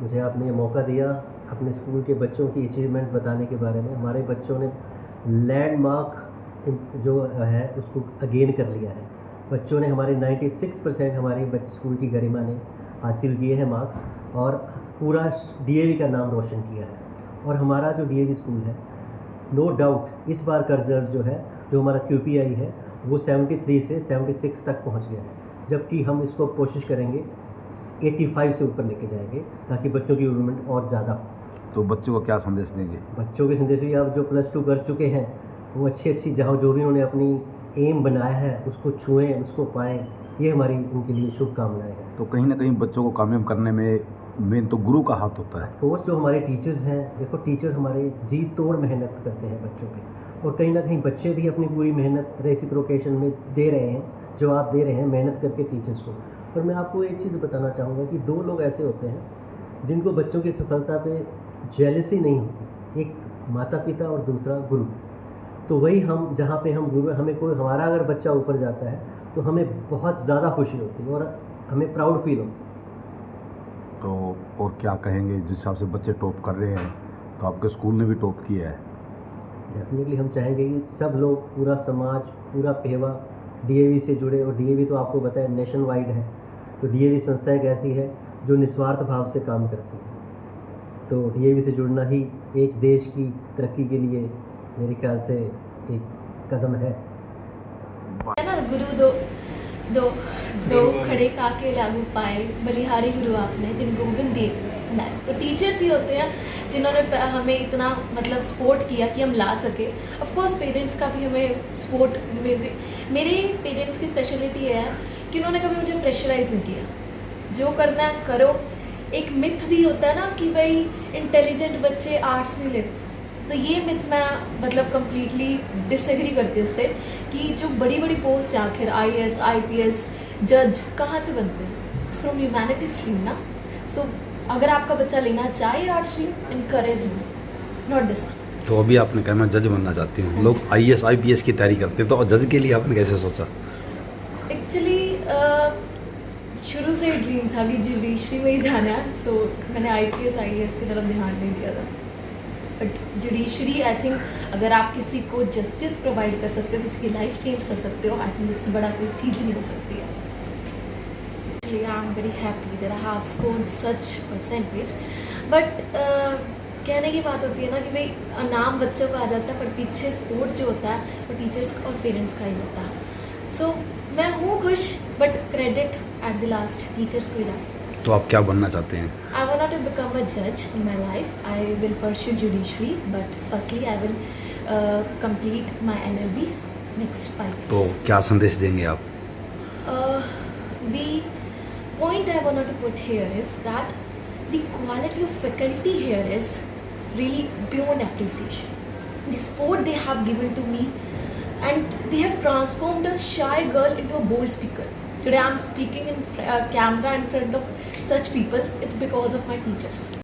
मुझे आपने ये मौका दिया अपने स्कूल के बच्चों की अचीवमेंट बताने के बारे में। हमारे बच्चों ने लैंडमार्क जो है उसको अगेन कर लिया है। बच्चों ने हमारे 96% हमारे स्कूल की गरिमा ने हासिल किए हैं मार्क्स, और पूरा डीएवी का नाम रोशन किया है। और हमारा जो डीएवी स्कूल है, नो डाउट इस बार का रिजल्ट जो है, जो हमारा क्यूपीआई है, वो 73 से 76 तक पहुंच गया है, जबकि हम इसको कोशिश करेंगे 85 से ऊपर लेके जाएंगे, ताकि बच्चों की इम्प्रूवमेंट और ज़्यादा हो। तो बच्चों को क्या संदेश देंगे? बच्चों के संदेश ये, अब जो +2 कर चुके हैं वो अच्छी जहाँ जो भी उन्होंने अपनी एम बनाया है उसको छुएं, उसको पाएं, ये हमारी उनके लिए शुभकामनाएं हैं। तो कहीं ना कहीं बच्चों को कामयाब करने में मेन तो गुरु का हाथ होता है। कोर्स जो हमारे टीचर्स हैं, देखो टीचर हमारे जी तोड़ मेहनत करते हैं बच्चों पे, और कहीं ना कहीं बच्चे भी अपनी पूरी मेहनत रेसिप्रोकेशन में दे रहे हैं, जो आप दे रहे हैं मेहनत करके टीचर्स को। और मैं आपको एक चीज़ बताना चाहूँगा कि 2 लोग ऐसे होते हैं जिनको बच्चों की सफलता पे जेलसी नहीं होती, एक माता पिता और दूसरा गुरु। तो वही हम, जहाँ पे हम गुरु, हमें कोई, हमारा अगर बच्चा ऊपर जाता है तो हमें बहुत ज़्यादा खुशी होती है और हमें प्राउड फील होता है। तो और क्या कहेंगे, जिस हिसाब से बच्चे टॉप कर रहे हैं, तो आपके स्कूल ने भी टॉप किया है। डेफिनेटली हम चाहेंगे कि सब लोग, पूरा समाज, पूरा पेवा डीएवी से जुड़े। और डीएवी तो आपको पता है नेशन वाइड है, तो डीएवी संस्था एक ऐसी है जो निस्वार्थ भाव से काम करती है। तो डीएवी से जुड़ना ही एक देश की तरक्की के लिए मेरे ख्याल से एक कदम है। ना गुरु दो दो दो खड़े काके लागू पाए, बलिहारी गुरु आपने जिन गोविंद दिए। तो टीचर्स ही होते हैं जिन्होंने हमें इतना मतलब सपोर्ट किया कि हम ला सके। ऑफ कोर्स पेरेंट्स का भी हमें सपोर्ट, मेरे पेरेंट्स की स्पेशलिटी है कि उन्होंने कभी मुझे प्रेशराइज नहीं किया, जो करना है करो। एक मिथ भी होता है ना कि भाई इंटेलिजेंट बच्चे आर्ट्स नहीं लेते, तो ये मिथ मैं मतलब कम्प्लीटली डिसएग्री करती हूँ इससे, कि जो बड़ी बड़ी पोस्ट आखिर आईएएस आईपीएस जज कहाँ से बनते हैं? इट्स फ्रॉम ह्यूमैनिटी स्ट्रीम ना। सो अगर आपका बच्चा लेना चाहे आर्ट स्ट्रीम, इनकरेज हो, नॉट डिसकरेज। तो अभी आपने कहा मैं जज बनना चाहती हूँ, लोग आईएएस आईपीएस की तैयारी करते हैं, तो जज के लिए आपने कैसे सोचा? एक्चुअली शुरू से ड्रीम था कि जुडिशरी में ही जाना है, सो मैंने आईपीएस आईएएस की तरफ ध्यान नहीं दिया था। बट जुडिशरी, आई थिंक अगर आप किसी को जस्टिस प्रोवाइड कर सकते हो, किसी की लाइफ चेंज कर सकते हो, आई थिंक इससे बड़ा कोई चीज़ ही नहीं हो सकती है। Actually I am very happy that I have scored such percentage. But कहने की बात होती है ना कि भाई नाम बच्चों का आ जाता है, पर पीछे सपोर्ट जो होता है वो टीचर्स और पेरेंट्स का ही होता है। सो मैं हूँ खुश, but credit at the last teachers को ही जाता है। तो आप क्या बनना चाहते हैं? I want to become a judge in my life. I will pursue judiciary, but firstly I will complete my LLB next 5 years. तो क्या संदेश देंगे आप? The point I wanted to put here is that the quality of faculty here is really beyond appreciation. The support they have given to me, and they have transformed a shy girl into a bold speaker. Today I'm speaking in camera in front of such people. It's because of my teachers.